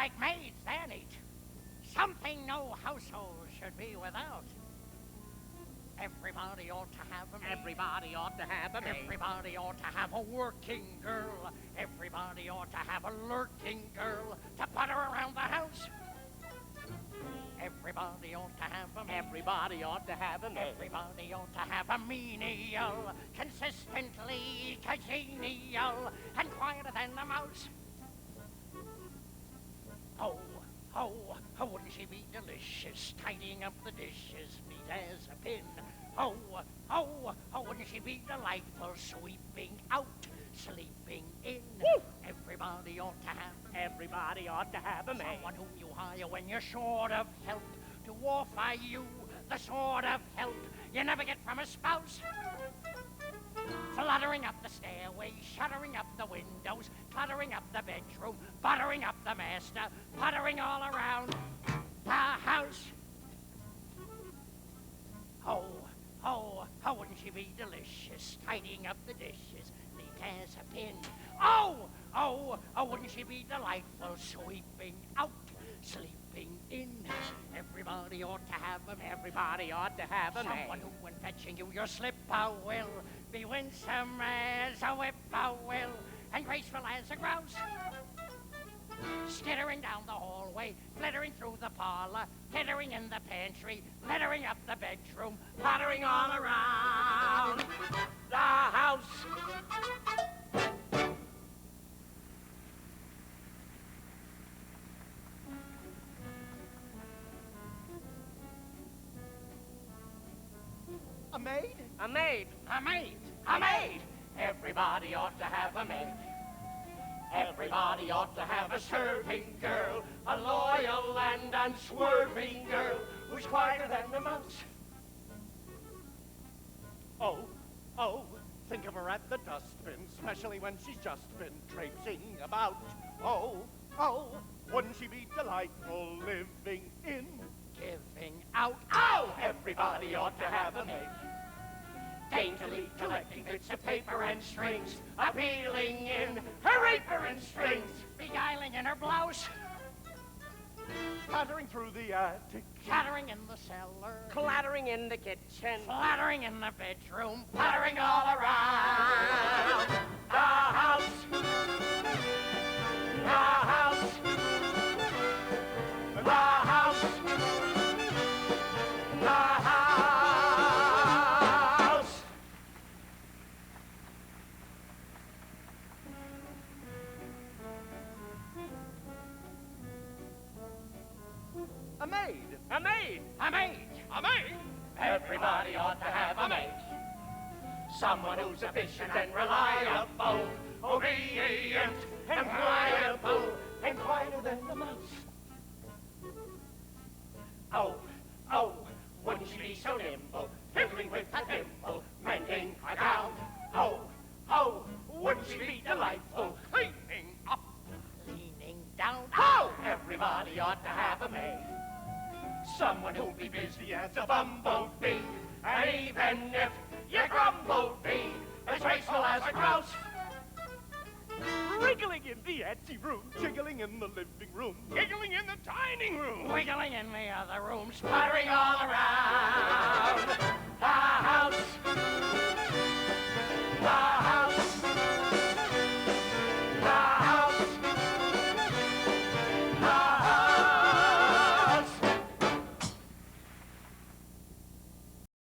like maids, they're neat. Something no household should be without. Everybody ought to have a maid. Everybody ought to have a maid. Everybody ought to have a working girl. Everybody ought to have a lurking girl to putter around the house. Everybody ought to have a maid. Everybody ought to have a maid. Everybody ought to have a menial, consistently congenial, and quieter than a mouse. Oh, wouldn't she be delicious, tidying up the dishes, neat as a pin? Oh, wouldn't she be delightful, sweeping out, sleeping in? Woo! Everybody ought to have. Everybody ought to have a maid. Someone whom you hire when you're short of help to offer you the sort of help you never get from a spouse. Fluttering up the stairway, shuttering up the windows, cluttering up the bedroom, buttering up the master, puttering all around the house. Oh, wouldn't she be delicious, tidying up the dishes, neat as a pin? Oh, wouldn't she be delightful, sweeping out, sleeping in? Everybody ought to have a maid. Everybody ought to have a maid. Someone who, when fetching you your slipper, will be winsome as a whippoorwill and graceful as a grouse. Skittering down the hallway, flittering through the parlor, tittering in the pantry, littering up the bedroom, pottering all around the house. A maid? A maid. A maid! A maid! Everybody ought to have a maid. Everybody ought to have a serving girl, a loyal and unswerving girl who's quieter than a mouse. Oh, think of her at the dustbin, especially when she's just been traipsing about. Oh, wouldn't she be delightful living in? Giving out. Oh! Everybody ought to have a maid. Daintily collecting bits of paper and strings, appealing in her apron strings, beguiling in her blouse, Pattering through the attic, chattering in the cellar, Clattering in the kitchen. flattering in the bedroom, puttering all around the house. The house. The house. The house. a maid. A maid. A maid. A maid? Everybody ought to have a maid. Someone who's efficient and reliable, obedient and pliable, and quieter than a mouse. Oh, wouldn't she be so nimble, fiddling with a thimble, mending a gown? Oh, wouldn't she be delightful, cleaning up, leaning down? Oh, everybody ought to have a maid. Someone who'll be busy as a bumblebee, and even if you grumble, be as graceful as a grouse. Wriggling in the ante room, jiggling in the living room, giggling in the dining room. Wiggling in the other room, sputtering all around the house. The house.